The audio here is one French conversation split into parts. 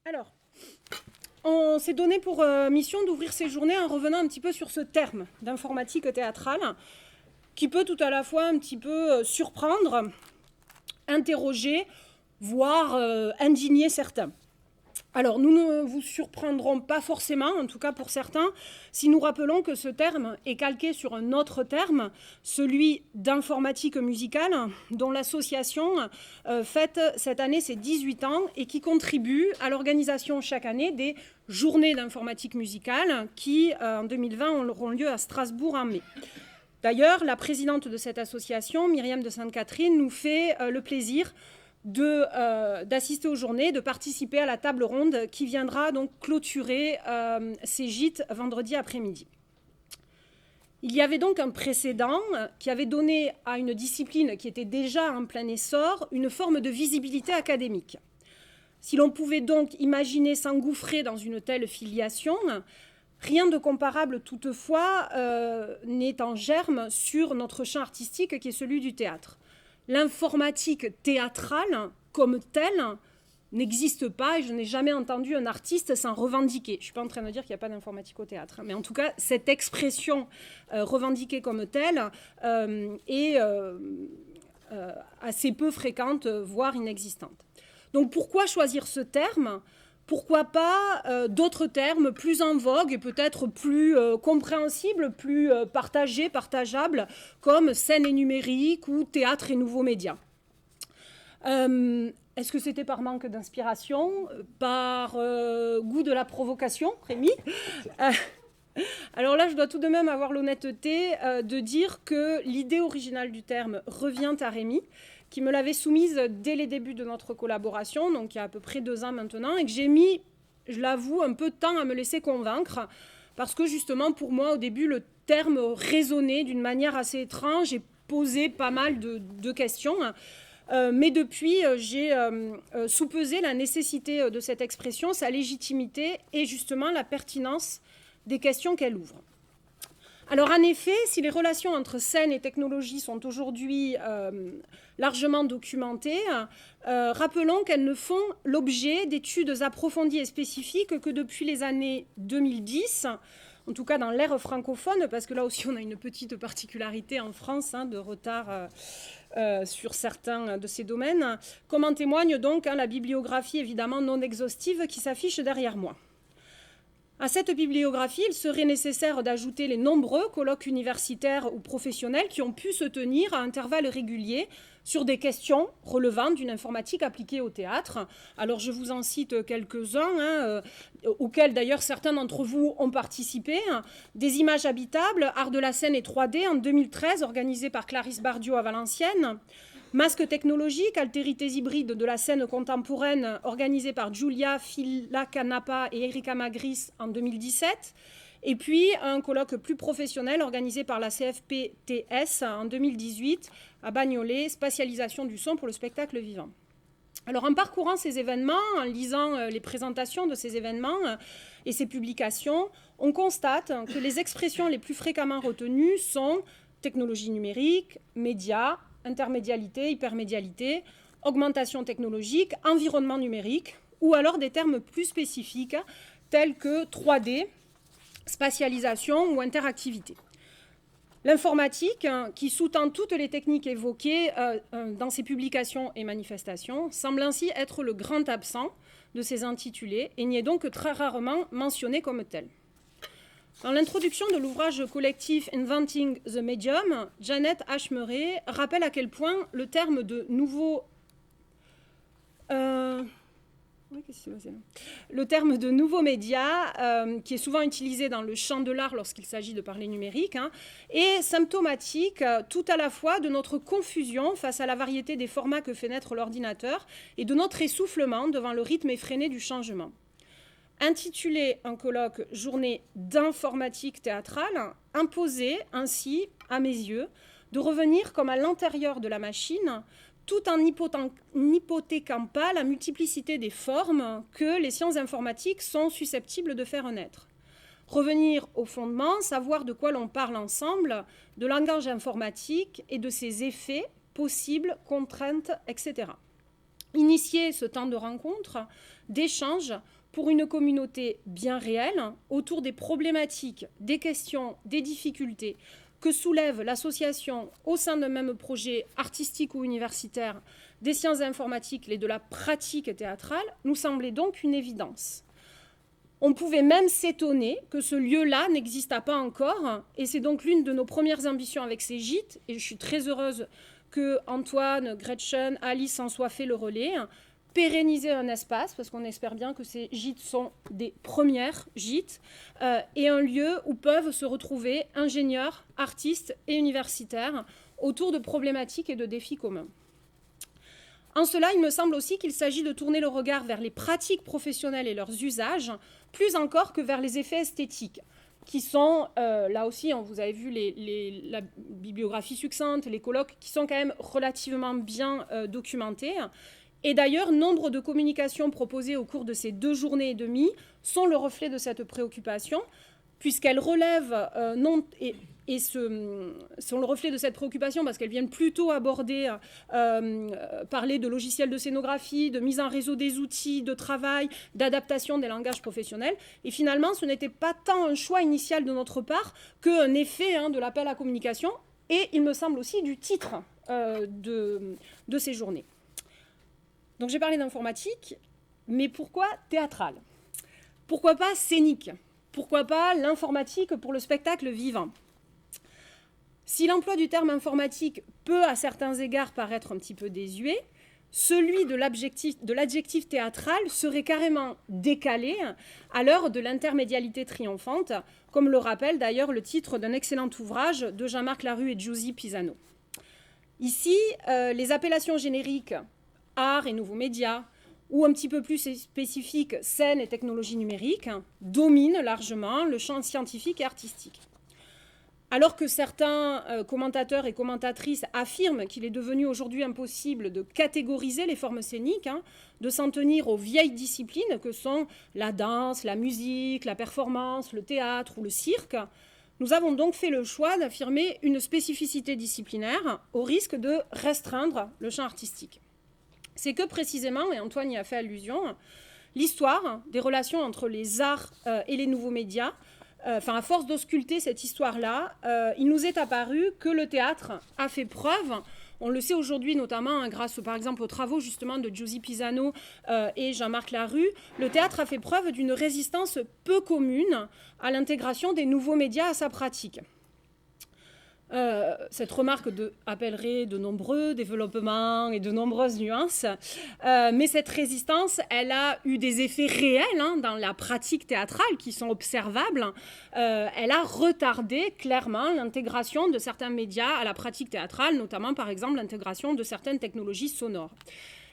Alors, on s'est donné pour mission d'ouvrir ces journées en revenant un petit peu sur ce terme d'informatique théâtrale qui peut tout à la fois un petit peu surprendre, interroger, voire indigner certains. Alors, nous ne vous surprendrons pas forcément, en tout cas pour certains, si nous rappelons que ce terme est calqué sur un autre terme, celui d'informatique musicale, dont l'association fête cette année ses 18 ans et qui contribue à l'organisation chaque année des journées d'informatique musicale qui, en 2020, auront lieu à Strasbourg en mai. D'ailleurs, la présidente de cette association, Myriam de Sainte-Catherine, nous fait le plaisir d'assister aux journées, de participer à la table ronde qui viendra donc clôturer ces gîtes vendredi après-midi. Il y avait donc un précédent qui avait donné à une discipline qui était déjà en plein essor une forme de visibilité académique. Si l'on pouvait donc imaginer s'engouffrer dans une telle filiation, rien de comparable toutefois n'est en germe sur notre champ artistique qui est celui du théâtre. L'informatique théâtrale, comme telle, n'existe pas et je n'ai jamais entendu un artiste s'en revendiquer. Je ne suis pas en train de dire qu'il n'y a pas d'informatique au théâtre, mais en tout cas, cette expression revendiquée comme telle est assez peu fréquente, voire inexistante. Donc pourquoi choisir ce terme ? Pourquoi pas d'autres termes plus en vogue et peut-être plus compréhensibles, plus partagés, partageables, comme scène et numérique ou théâtre et nouveaux médias. Est-ce que c'était par manque d'inspiration, par goût de la provocation, Rémi ? Alors là, je dois tout de même avoir l'honnêteté de dire que l'idée originale du terme revient à Rémi, qui me l'avait soumise dès les débuts de notre collaboration, donc il y a à peu près 2 ans maintenant, et que j'ai mis, je l'avoue, un peu de temps à me laisser convaincre, parce que justement, pour moi, au début, le terme résonnait d'une manière assez étrange et posait pas mal de questions. Mais depuis, j'ai soupesé la nécessité de cette expression, sa légitimité et justement la pertinence des questions qu'elle ouvre. Alors en effet, si les relations entre scène et technologie sont aujourd'hui largement documentées, rappelons qu'elles ne font l'objet d'études approfondies et spécifiques que depuis les années 2010, en tout cas dans l'ère francophone, parce que là aussi on a une petite particularité en France de retard sur certains de ces domaines, comme en témoigne donc la bibliographie évidemment non exhaustive qui s'affiche derrière moi. À cette bibliographie, il serait nécessaire d'ajouter les nombreux colloques universitaires ou professionnels qui ont pu se tenir à intervalles réguliers sur des questions relevant d'une informatique appliquée au théâtre. Alors je vous en cite quelques-uns, auxquels d'ailleurs certains d'entre vous ont participé. Des images habitables, art de la scène et 3D en 2013, organisé par Clarisse Bardiot à Valenciennes. Masques technologiques, altérités hybrides de la scène contemporaine organisée par Giulia Filacanapa et Erika Magris en 2017. Et puis un colloque plus professionnel organisé par la CFPTS en 2018 à Bagnolet, spatialisation du son pour le spectacle vivant. Alors en parcourant ces événements, en lisant les présentations de ces événements et ces publications, on constate que les expressions les plus fréquemment retenues sont technologie numérique, médias, intermédialité, hypermédialité, augmentation technologique, environnement numérique, ou alors des termes plus spécifiques tels que 3D, spatialisation ou interactivité. L'informatique, qui sous-tend toutes les techniques évoquées dans ces publications et manifestations, semble ainsi être le grand absent de ces intitulés et n'y est donc que très rarement mentionné comme tel. Dans l'introduction de l'ouvrage collectif Inventing the Medium, Janet H. Murray rappelle à quel point le terme de nouveau média, qui est souvent utilisé dans le champ de l'art lorsqu'il s'agit de parler numérique, est symptomatique tout à la fois de notre confusion face à la variété des formats que fait naître l'ordinateur et de notre essoufflement devant le rythme effréné du changement. Intitulé un colloque « Journée d'informatique théâtrale », imposait ainsi, à mes yeux, de revenir comme à l'intérieur de la machine, tout en n'hypothéquant pas la multiplicité des formes que les sciences informatiques sont susceptibles de faire naître. Revenir au fondement, savoir de quoi l'on parle ensemble, de langage informatique et de ses effets possibles, contraintes, etc. Initier ce temps de rencontre, d'échange pour une communauté bien réelle autour des problématiques, des questions, des difficultés que soulève l'association au sein d'un même projet artistique ou universitaire des sciences informatiques et de la pratique théâtrale nous semblait donc une évidence. On pouvait même s'étonner que ce lieu-là n'existât pas encore, et c'est donc l'une de nos premières ambitions avec ces gîtes, et je suis très heureuse que Antoine, Gretchen, Alice en soient fait le relais, pérenniser un espace, parce qu'on espère bien que ces gîtes sont des premières gîtes, et un lieu où peuvent se retrouver ingénieurs, artistes et universitaires autour de problématiques et de défis communs. En cela, il me semble aussi qu'il s'agit de tourner le regard vers les pratiques professionnelles et leurs usages, plus encore que vers les effets esthétiques, qui sont, là aussi, vous avez vu la bibliographie succincte, les colloques, qui sont quand même relativement bien documentés. Et d'ailleurs, nombre de communications proposées au cours de ces 2 journées et demie sont le reflet de cette préoccupation, puisqu'elles relèvent sont le reflet de cette préoccupation parce qu'elles viennent plutôt aborder, parler de logiciels de scénographie, de mise en réseau des outils de travail, d'adaptation des langages professionnels. Et finalement, ce n'était pas tant un choix initial de notre part qu'un effet de l'appel à communication et, il me semble aussi, du titre de ces journées. Donc j'ai parlé d'informatique, mais pourquoi théâtral? Pourquoi pas scénique? Pourquoi pas l'informatique pour le spectacle vivant? Si l'emploi du terme informatique peut à certains égards paraître un petit peu désuet, celui de l'adjectif théâtral serait carrément décalé à l'heure de l'intermédialité triomphante, comme le rappelle d'ailleurs le titre d'un excellent ouvrage de Jean-Marc Larue et Giusy Pisano. Ici, les appellations génériques art et nouveaux médias, ou un petit peu plus spécifique, scène et technologie numérique, dominent largement le champ scientifique et artistique. Alors que certains commentateurs et commentatrices affirment qu'il est devenu aujourd'hui impossible de catégoriser les formes scéniques, de s'en tenir aux vieilles disciplines que sont la danse, la musique, la performance, le théâtre ou le cirque, nous avons donc fait le choix d'affirmer une spécificité disciplinaire au risque de restreindre le champ artistique. C'est que précisément, et Antoine y a fait allusion, l'histoire des relations entre les arts et les nouveaux médias, à force d'ausculter cette histoire-là, il nous est apparu que le théâtre a fait preuve, on le sait aujourd'hui notamment grâce par exemple aux travaux justement de Giusy Pisano et Jean-Marc Larue, le théâtre a fait preuve d'une résistance peu commune à l'intégration des nouveaux médias à sa pratique. Cette remarque appellerait de nombreux développements et de nombreuses nuances, mais cette résistance, elle a eu des effets réels dans la pratique théâtrale qui sont observables. Elle a retardé clairement l'intégration de certains médias à la pratique théâtrale, notamment par exemple l'intégration de certaines technologies sonores.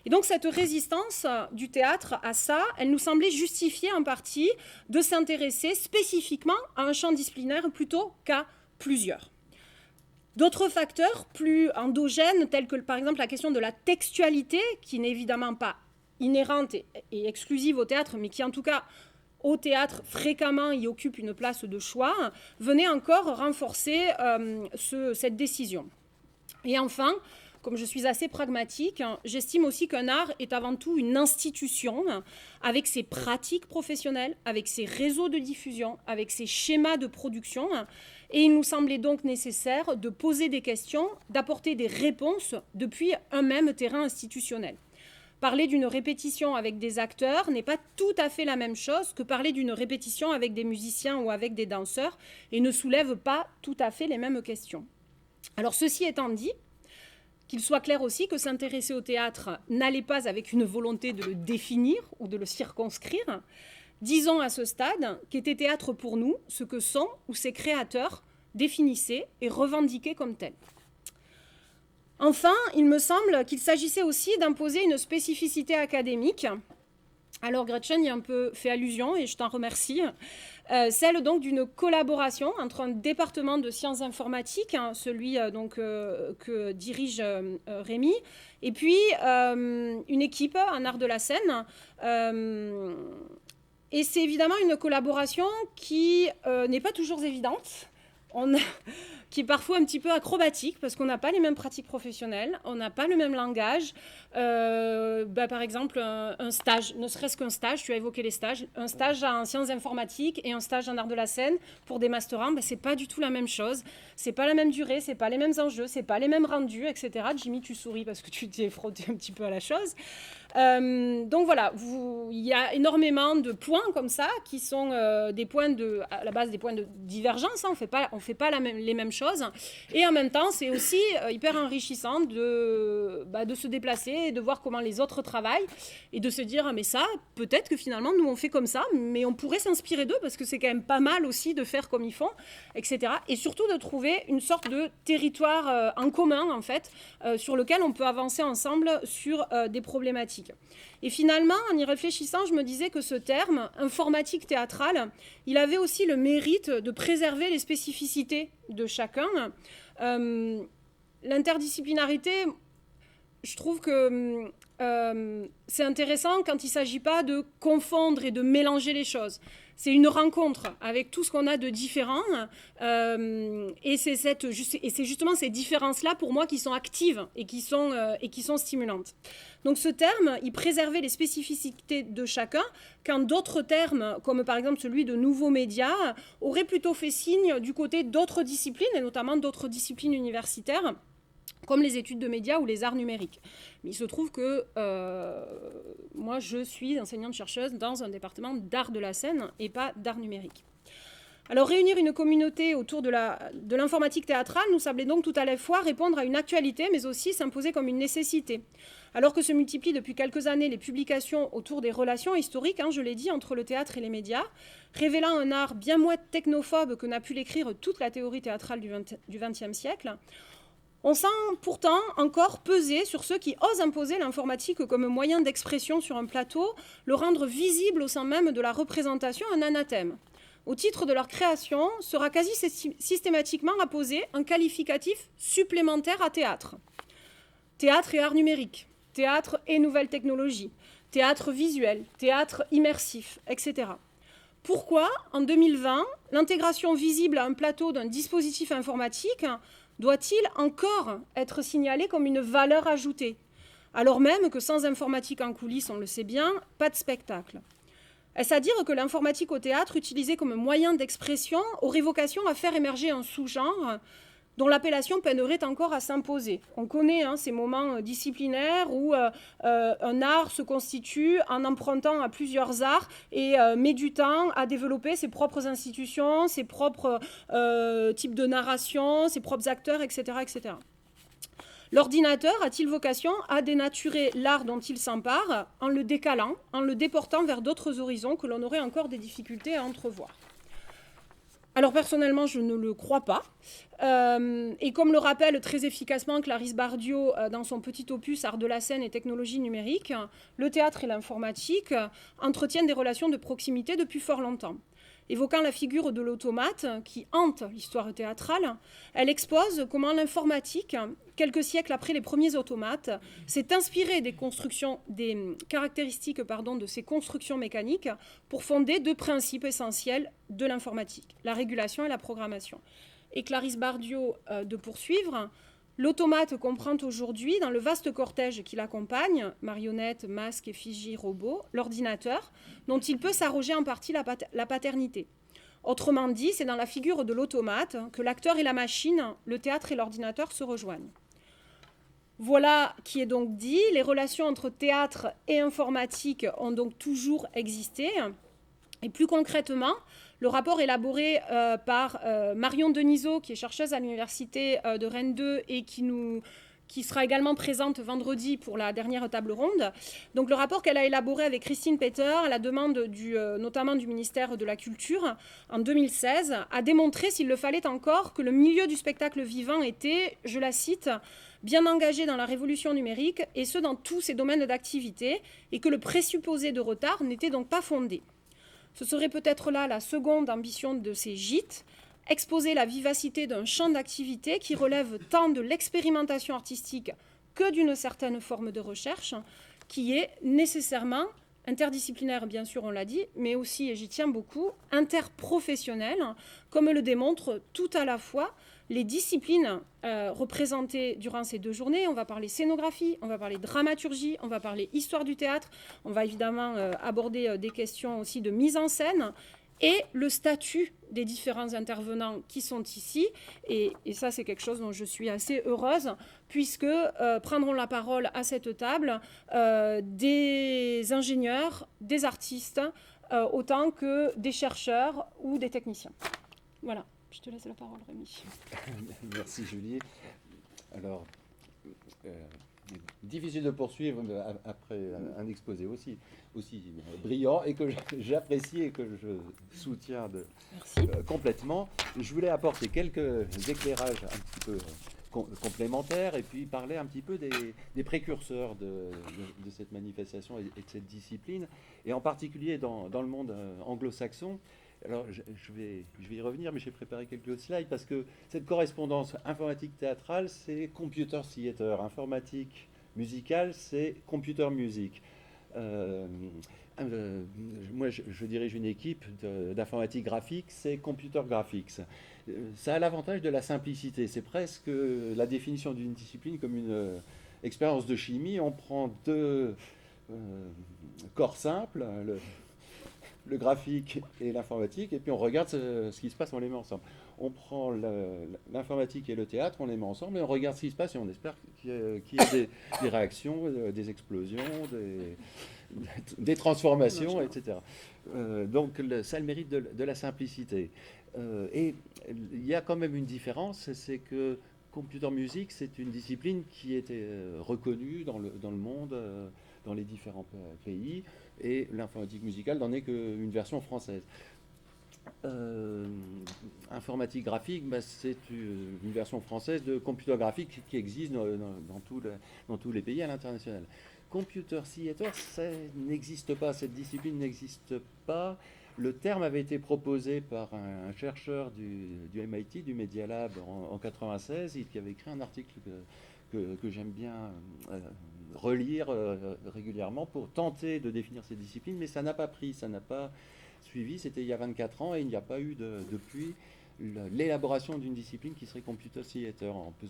Et donc cette résistance du théâtre à ça, elle nous semblait justifier en partie de s'intéresser spécifiquement à un champ disciplinaire plutôt qu'à plusieurs. D'autres facteurs plus endogènes, tels que par exemple la question de la textualité, qui n'est évidemment pas inhérente et exclusive au théâtre, mais qui en tout cas au théâtre fréquemment y occupe une place de choix, venaient encore renforcer cette décision. Et enfin, comme je suis assez pragmatique, j'estime aussi qu'un art est avant tout une institution avec ses pratiques professionnelles, avec ses réseaux de diffusion, avec ses schémas de production. Et il nous semblait donc nécessaire de poser des questions, d'apporter des réponses depuis un même terrain institutionnel. Parler d'une répétition avec des acteurs n'est pas tout à fait la même chose que parler d'une répétition avec des musiciens ou avec des danseurs et ne soulève pas tout à fait les mêmes questions. Alors ceci étant dit, qu'il soit clair aussi que s'intéresser au théâtre n'allait pas avec une volonté de le définir ou de le circonscrire. Disons à ce stade qu'était théâtre pour nous ce que sont ou ses créateurs définissaient et revendiquaient comme tels. Enfin, il me semble qu'il s'agissait aussi d'imposer une spécificité académique. Alors Gretchen y a un peu fait allusion et je t'en remercie. Celle donc d'une collaboration entre un département de sciences informatiques, celui que dirige Rémi, et puis une équipe en art de la scène. Et c'est évidemment une collaboration qui n'est pas toujours évidente. qui est parfois un petit peu acrobatique parce qu'on n'a pas les mêmes pratiques professionnelles, on n'a pas le même langage. Par exemple, un stage, ne serait-ce qu'un stage, tu as évoqué les stages, un stage en sciences informatiques et un stage en art de la scène pour des masterants, c'est pas du tout la même chose. C'est pas la même durée, c'est pas les mêmes enjeux, c'est pas les mêmes rendus, etc. Jimmy, tu souris parce que tu t'es frotté un petit peu à la chose. Donc voilà, il y a énormément de points comme ça qui sont des points à la base des points de divergence. On fait pas les mêmes choses. Et en même temps, c'est aussi hyper enrichissant de se déplacer et de voir comment les autres travaillent et de se dire mais ça, peut-être que finalement nous on fait comme ça, mais on pourrait s'inspirer d'eux parce que c'est quand même pas mal aussi de faire comme ils font, etc. Et surtout de trouver une sorte de territoire en commun en fait sur lequel on peut avancer ensemble sur des problématiques. Et finalement, en y réfléchissant, je me disais que ce terme, informatique théâtrale, il avait aussi le mérite de préserver les spécificités de chacun. L'interdisciplinarité, je trouve que c'est intéressant quand il ne s'agit pas de confondre et de mélanger les choses. C'est une rencontre avec tout ce qu'on a de différent et c'est justement ces différences-là pour moi qui sont actives et qui sont stimulantes. Donc ce terme, il préservait les spécificités de chacun quand d'autres termes, comme par exemple celui de nouveaux médias, auraient plutôt fait signe du côté d'autres disciplines et notamment d'autres disciplines universitaires comme les études de médias ou les arts numériques. Mais il se trouve que moi, je suis enseignante-chercheuse dans un département d'art de la scène et pas d'art numérique. Alors, réunir une communauté autour de l'informatique théâtrale nous semblait donc tout à la fois répondre à une actualité, mais aussi s'imposer comme une nécessité. Alors que se multiplient depuis quelques années les publications autour des relations historiques, je l'ai dit, entre le théâtre et les médias, révélant un art bien moins technophobe que n'a pu l'écrire toute la théorie théâtrale du XXe siècle, on sent pourtant encore peser sur ceux qui osent imposer l'informatique comme moyen d'expression sur un plateau, le rendre visible au sein même de la représentation un anathème. Au titre de leur création, sera quasi systématiquement apposé un qualificatif supplémentaire à théâtre. Théâtre et art numérique, théâtre et nouvelles technologies, théâtre visuel, théâtre immersif, etc. Pourquoi, en 2020, l'intégration visible à un plateau d'un dispositif informatique doit-il encore être signalé comme une valeur ajoutée, alors même que sans informatique en coulisses, on le sait bien, pas de spectacle? Est-ce à dire que l'informatique au théâtre, utilisée comme moyen d'expression, aurait vocation à faire émerger un sous-genre dont l'appellation peinerait encore à s'imposer? On connaît ces moments disciplinaires où un art se constitue en empruntant à plusieurs arts et met du temps à développer ses propres institutions, ses propres types de narration, ses propres acteurs, etc. etc. L'ordinateur a-t-il vocation à dénaturer l'art dont il s'empare en le décalant, en le déportant vers d'autres horizons que l'on aurait encore des difficultés à entrevoir? Alors personnellement, je ne le crois pas. Et comme le rappelle très efficacement Clarisse Bardiot dans son petit opus Art de la scène et technologies numériques, le théâtre et l'informatique entretiennent des relations de proximité depuis fort longtemps. Évoquant la figure de l'automate qui hante l'histoire théâtrale, elle expose comment l'informatique, quelques siècles après les premiers automates, s'est inspirée des caractéristiques de ces constructions mécaniques pour fonder deux principes essentiels de l'informatique, la régulation et la programmation. Et Clarisse Bardiot de poursuivre, l'automate comprend aujourd'hui, dans le vaste cortège qui l'accompagne, marionnettes, masques, effigies, robots, l'ordinateur, dont il peut s'arroger en partie la paternité. Autrement dit, c'est dans la figure de l'automate que l'acteur et la machine, le théâtre et l'ordinateur se rejoignent. Voilà qui est donc dit. Les relations entre théâtre et informatique ont donc toujours existé. Et plus concrètement, le rapport élaboré par Marion Denisot, qui est chercheuse à l'université de Rennes 2 et qui sera également présente vendredi pour la dernière table ronde. Donc le rapport qu'elle a élaboré avec Christine Peter, à la demande notamment du ministère de la Culture, en 2016, a démontré, s'il le fallait encore, que le milieu du spectacle vivant était, je la cite, bien engagé dans la révolution numérique, et ce dans tous ses domaines d'activité, et que le présupposé de retard n'était donc pas fondé. Ce serait peut-être là la seconde ambition de ces gîtes, exposer la vivacité d'un champ d'activité qui relève tant de l'expérimentation artistique que d'une certaine forme de recherche, qui est nécessairement interdisciplinaire, bien sûr, on l'a dit, mais aussi, et j'y tiens beaucoup, interprofessionnel, comme le démontre tout à la fois les disciplines représentées durant ces 2 journées. On va parler scénographie, on va parler dramaturgie, on va parler histoire du théâtre, on va évidemment aborder des questions aussi de mise en scène et le statut des différents intervenants qui sont ici. Et ça, c'est quelque chose dont je suis assez heureuse, puisque prendront la parole à cette table des ingénieurs, des artistes, autant que des chercheurs ou des techniciens. Voilà, je te laisse la parole, Rémi. Merci, Julie. Alors, difficile de poursuivre après un exposé aussi brillant et que j'apprécie et que je soutiens complètement. Je voulais apporter quelques éclairages un petit peu complémentaires et puis parler un petit peu des précurseurs de cette manifestation et de cette discipline, et en particulier dans le monde anglo-saxon. Alors, je vais y revenir, mais j'ai préparé quelques slides parce que cette correspondance informatique théâtrale, c'est computer theater. Informatique musicale, c'est computer music. Moi, je dirige une équipe d'informatique graphique, c'est computer graphics. Ça a l'avantage de la simplicité. C'est presque la définition d'une discipline comme une expérience de chimie. On prend 2 corps simples, le graphique et l'informatique, et puis on regarde ce qui se passe, on les met ensemble. On prend l'informatique et le théâtre, on les met ensemble, et on regarde ce qui se passe, et on espère qu'il y ait des réactions, des explosions, des transformations, etc. Donc ça a le mérite de la simplicité. Et il y a quand même une différence, c'est que computer music, c'est une discipline qui était reconnue dans le monde, dans les différents pays, et l'informatique musicale n'en est qu'une version française. Informatique graphique, c'est une version française de computer graphique qui existe dans tous les pays à l'international. Computer theater, ça n'existe pas, cette discipline n'existe pas. Le terme avait été proposé par un chercheur du MIT, du Media Lab, en 1996, qui avait écrit un article que j'aime bien relire régulièrement pour tenter de définir ces disciplines, mais ça n'a pas pris, ça n'a pas suivi. C'était il y a 24 ans et il n'y a pas eu depuis l'élaboration d'une discipline qui serait computer theater. On peut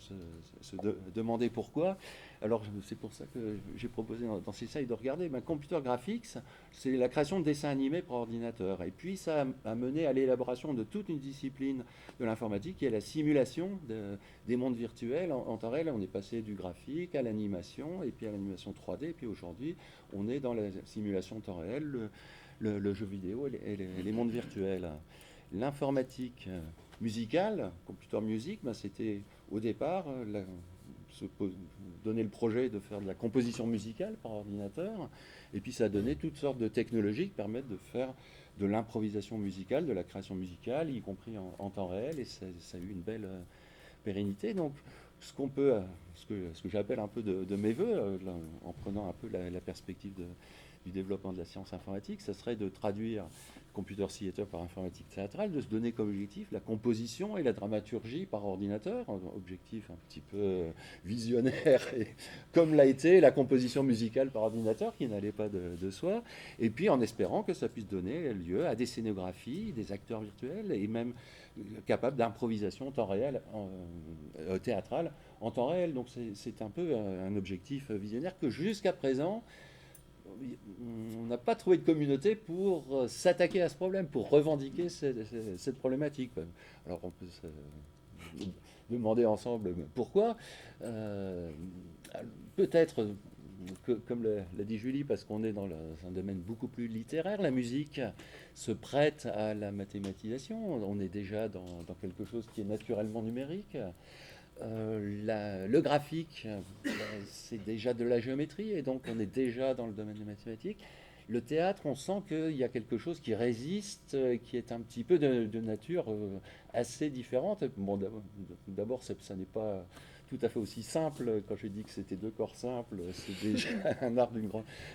se demander pourquoi. Alors c'est pour ça que j'ai proposé dans ces slides de regarder. Computer graphics, c'est la création de dessins animés par ordinateur. Et puis ça a mené à l'élaboration de toute une discipline de l'informatique qui est la simulation des mondes virtuels en temps réel. On est passé du graphique à l'animation, et puis à l'animation 3D, et puis aujourd'hui on est dans la simulation en temps réel, le jeu vidéo et les mondes virtuels. L'informatique musicale, computer music, c'était au départ se donner le projet de faire de la composition musicale par ordinateur, et puis ça a donné toutes sortes de technologies qui permettent de faire de l'improvisation musicale, de la création musicale, y compris en temps réel, et ça a eu une belle pérennité. Donc ce que j'appelle un peu de mes voeux, en prenant un peu la perspective du développement de la science informatique, ça serait de traduire computer theater par informatique théâtrale, de se donner comme objectif la composition et la dramaturgie par ordinateur, un objectif un petit peu visionnaire, et comme l'a été la composition musicale par ordinateur, qui n'allait pas de soi, et puis en espérant que ça puisse donner lieu à des scénographies, des acteurs virtuels, et même capables d'improvisation en temps réel, théâtrale en temps réel. Donc c'est un peu un objectif visionnaire que jusqu'à présent, on n'a pas trouvé de communauté pour s'attaquer à ce problème, pour revendiquer cette problématique. Alors on peut se demander ensemble pourquoi. Peut-être que, comme l'a dit Julie, parce qu'on est dans un domaine beaucoup plus littéraire, la musique se prête à la mathématisation. On est déjà dans quelque chose qui est naturellement numérique. Le graphique, c'est déjà de la géométrie, et donc on est déjà dans le domaine des mathématiques. Le théâtre, on sent qu'il y a quelque chose qui résiste, qui est un petit peu de nature assez différente. Bon, d'abord, ça n'est pas tout à fait aussi simple. Quand je dis que c'était 2 corps simples, c'est déjà un art d'une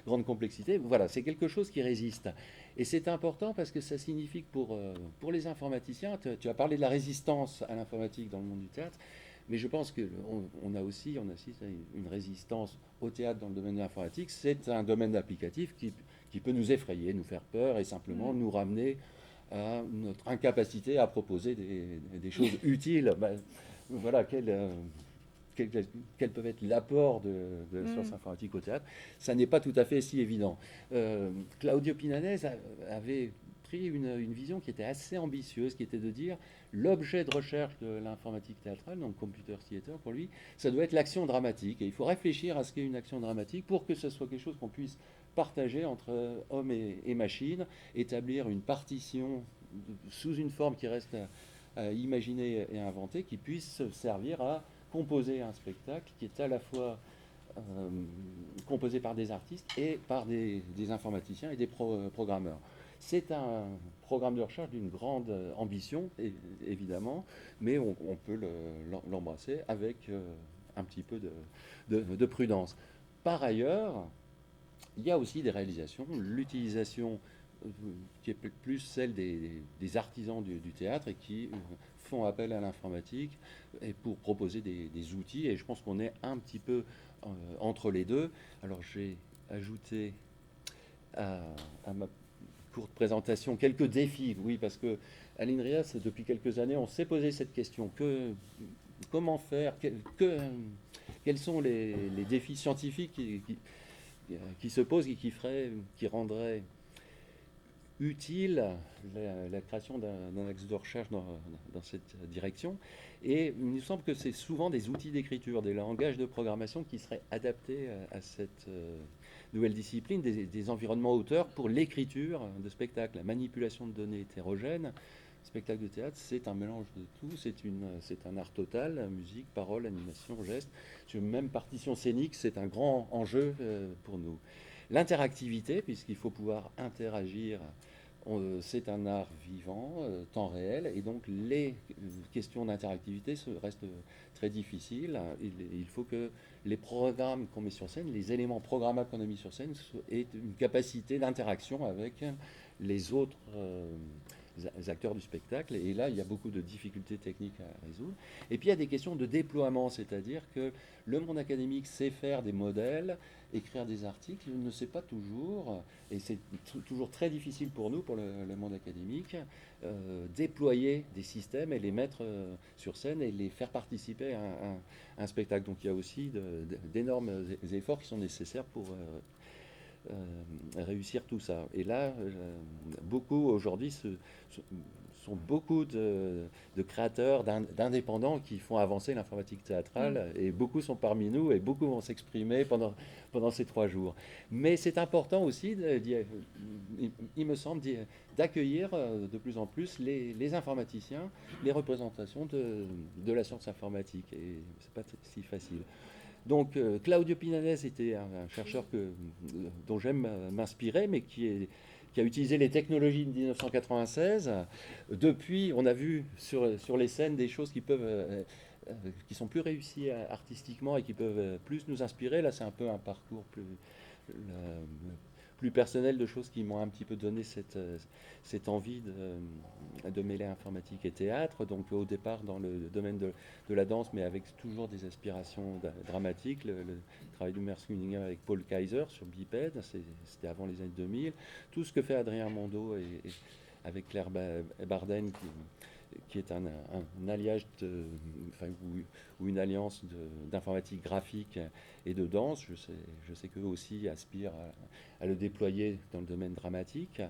grande complexité. Voilà, c'est quelque chose qui résiste. Et c'est important parce que ça signifie que pour les informaticiens, tu as parlé de la résistance à l'informatique dans le monde du théâtre, mais je pense qu'on assiste à une résistance au théâtre dans le domaine de l'informatique. C'est un domaine applicatif qui peut nous effrayer, nous faire peur, et simplement nous ramener à notre incapacité à proposer des choses utiles. Voilà, quel peut être l'apport de la science informatique au théâtre. Ça n'est pas tout à fait si évident. Claudio Pinanès avait pris une vision qui était assez ambitieuse, qui était de dire l'objet de recherche de l'informatique théâtrale, donc computer theater pour lui, ça doit être l'action dramatique. Et il faut réfléchir à ce qu'est une action dramatique pour que ce soit quelque chose qu'on puisse partager entre hommes et machines, établir une partition sous une forme qui reste à imaginer et à inventer, qui puisse servir à composer un spectacle qui est à la fois composé par des artistes et par des informaticiens et des programmeurs. C'est un programme de recherche d'une grande ambition, évidemment, mais on peut l'embrasser avec un petit peu de prudence. Par ailleurs, il y a aussi des réalisations, l'utilisation qui est plus celle des artisans du théâtre et qui font appel à l'informatique et pour proposer des outils. Et je pense qu'on est un petit peu entre les deux. Alors j'ai ajouté à ma courte présentation quelques défis. Oui, parce que à l'INRIA, depuis quelques années, on s'est posé cette question. Comment faire quels sont les défis scientifiques qui se posent et qui rendraient utile la création d'un axe de recherche dans cette direction. Et il nous semble que c'est souvent des outils d'écriture, des langages de programmation qui seraient adaptés à cette nouvelle discipline, des environnements auteurs pour l'écriture de spectacles, la manipulation de données hétérogènes. Spectacle de théâtre, c'est un mélange de tout, c'est un art total, musique, parole, animation, geste, même partition scénique, c'est un grand enjeu pour nous. L'interactivité, puisqu'il faut pouvoir interagir, c'est un art vivant, temps réel, et donc les questions d'interactivité restent très difficiles. Il faut que les programmes qu'on met sur scène, les éléments programmables qu'on a mis sur scène, aient une capacité d'interaction avec les autres acteurs du spectacle. Et là, il y a beaucoup de difficultés techniques à résoudre. Et puis, il y a des questions de déploiement, c'est-à-dire que le monde académique sait faire des modèles, écrire des articles, ne sait pas toujours, et c'est toujours très difficile pour nous, pour le monde académique, déployer des systèmes et les mettre sur scène et les faire participer à un spectacle. Donc il y a aussi d'énormes efforts qui sont nécessaires pour réussir tout ça. Et là, beaucoup aujourd'hui sont beaucoup de créateurs, d'indépendants qui font avancer l'informatique théâtrale, et beaucoup sont parmi nous et beaucoup vont s'exprimer pendant ces 3 jours. Mais c'est important aussi, il me semble, d'accueillir de plus en plus les informaticiens, les représentations de la science informatique. Et c'est pas si facile. Donc Claudio Pinanès était un chercheur dont j'aime m'inspirer, mais qui a utilisé les technologies de 1996. Depuis, on a vu sur les scènes des choses qui sont plus réussies artistiquement et qui peuvent plus nous inspirer. Là, c'est un peu un parcours plus personnel de choses qui m'ont un petit peu donné cette envie de mêler informatique et théâtre. Donc au départ dans le domaine de la danse, mais avec toujours des aspirations dramatiques. Le travail de Merce Cunningham avec Paul Kaiser sur Biped, c'était avant les années 2000. Tout ce que fait Adrien Mondo et avec Claire Barden, qui est un alliage ou une alliance d'informatique graphique et de danse. Je sais qu'eux aussi aspirent à le déployer dans le domaine dramatique.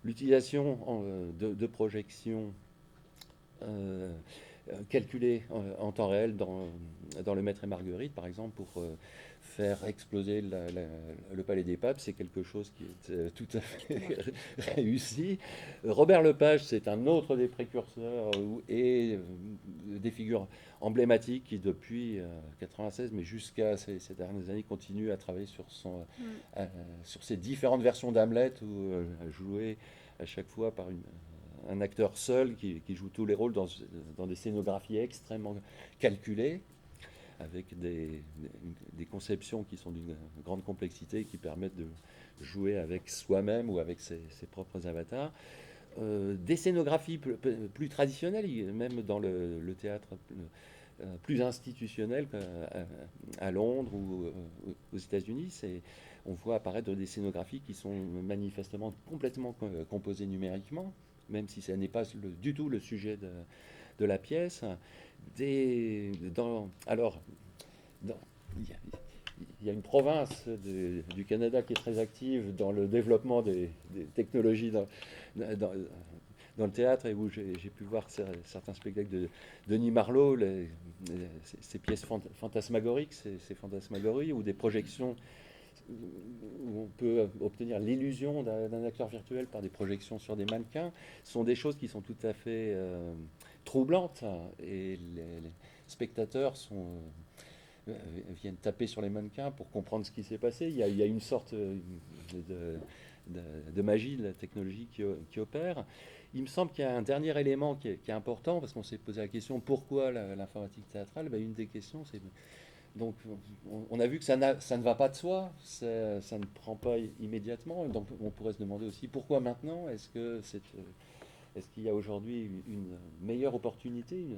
L'utilisation de projections calculées en temps réel dans Le Maître et Marguerite, par exemple, pour faire exploser le Palais des Papes, c'est quelque chose qui est tout à fait réussi. Robert Lepage, c'est un autre des précurseurs et des figures emblématiques qui, depuis 1996, mais jusqu'à ces dernières années, continuent à travailler sur ces différentes versions d'Hamlet, jouées à chaque fois par un acteur seul qui joue tous les rôles dans des scénographies extrêmement calculées, avec des conceptions qui sont d'une grande complexité et qui permettent de jouer avec soi-même ou avec ses propres avatars. Des scénographies plus traditionnelles, même dans le théâtre plus institutionnel à Londres ou aux États-Unis. On voit apparaître des scénographies qui sont manifestement complètement composées numériquement, même si ce n'est pas du tout le sujet de la pièce. Alors, il y a une province du Canada qui est très active dans le développement des technologies dans le théâtre, et où j'ai pu voir certains spectacles de Denis Marlowe, ces pièces fantasmagoriques, ces fantasmagories, ou des projections où on peut obtenir l'illusion d'un acteur virtuel par des projections sur des mannequins, sont des choses qui sont tout à fait troublantes, et les spectateurs viennent taper sur les mannequins pour comprendre ce qui s'est passé. Il y a une sorte de magie de la technologie qui opère. Il me semble qu'il y a un dernier élément qui est important, parce qu'on s'est posé la question pourquoi l'informatique théâtrale. Une des questions, c'est... Donc, on a vu que ça ne va pas de soi, ça ne prend pas immédiatement. Donc, on pourrait se demander aussi pourquoi maintenant. Est-ce qu'il y a aujourd'hui une meilleure opportunité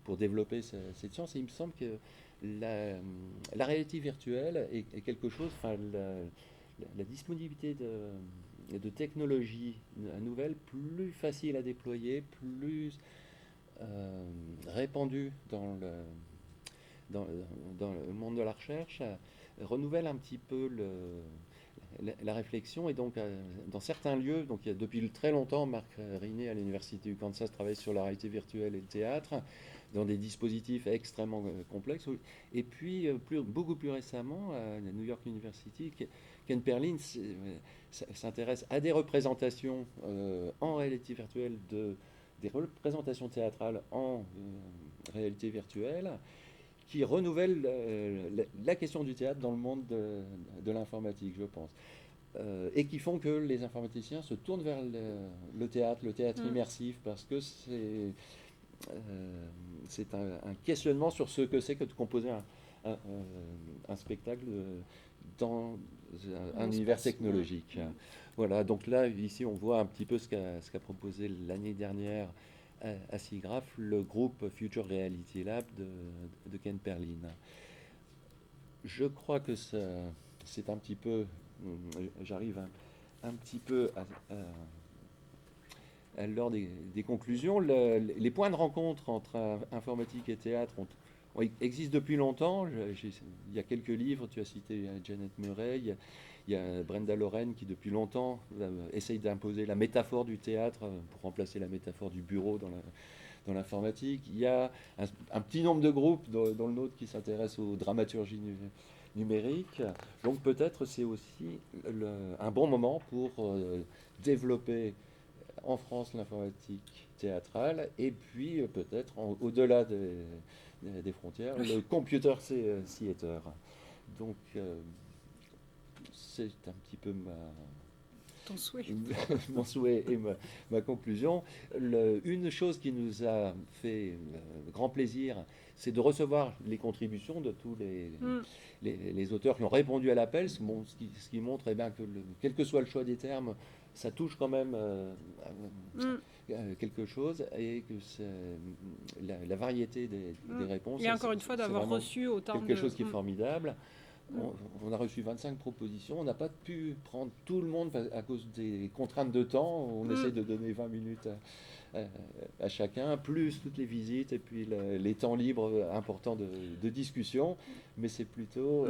pour développer cette science? Et il me semble que la réalité virtuelle est quelque chose, la disponibilité de technologies nouvelles, plus facile à déployer, plus répandue dans le monde de la recherche, renouvelle un petit peu la réflexion. Et donc, dans certains lieux, donc depuis très longtemps, Marc Riné à l'Université du Kansas travaille sur la réalité virtuelle et le théâtre, dans des dispositifs extrêmement complexes. Et puis, beaucoup plus récemment, à New York University, Ken Perlin s'intéresse à des représentations en réalité virtuelle, des représentations théâtrales en réalité virtuelle, qui renouvelle la question du théâtre dans le monde de l'informatique, je pense. Et qui font que les informaticiens se tournent vers le théâtre immersif, parce que c'est un questionnement sur ce que c'est que de composer un spectacle dans un univers technologique. Voilà, donc là, ici, on voit un petit peu ce qu'a proposé l'année dernière à SIGGRAPH, le groupe Future Reality Lab de Ken Perlin. Je crois que c'est un petit peu... J'arrive un petit peu à l'heure des conclusions. Les points de rencontre entre informatique et théâtre existent depuis longtemps. Il y a quelques livres, tu as cité Janet Murray, il y a Brenda Loren qui depuis longtemps essaye d'imposer la métaphore du théâtre pour remplacer la métaphore du bureau dans l'informatique. Il y a un petit nombre de groupes, dont le nôtre, qui s'intéressent aux dramaturgies numériques. Donc peut-être c'est aussi un bon moment pour développer en France l'informatique théâtrale, et puis peut-être au-delà des frontières, le computer theater. Donc c'est un petit peu ton souhait. Mon souhait et ma conclusion. Une chose qui nous a fait grand plaisir, c'est de recevoir les contributions de tous les auteurs qui ont répondu à l'appel, ce qui montre que quel que soit le choix des termes, ça touche quand même quelque chose, et que la variété des réponses. Et encore une fois, d'avoir reçu autant quelque chose qui est formidable. On a reçu 25 propositions. On n'a pas pu prendre tout le monde à cause des contraintes de temps. On essaie de donner 20 minutes à chacun, plus toutes les visites et puis les temps libres importants de discussion. Mais c'est plutôt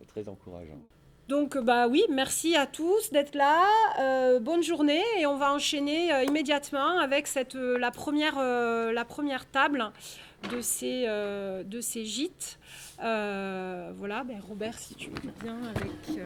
très encourageant. Donc, oui, merci à tous d'être là. Bonne journée, et on va enchaîner immédiatement avec la première table de ces gîtes. Voilà, Robert, si tu veux bien, avec...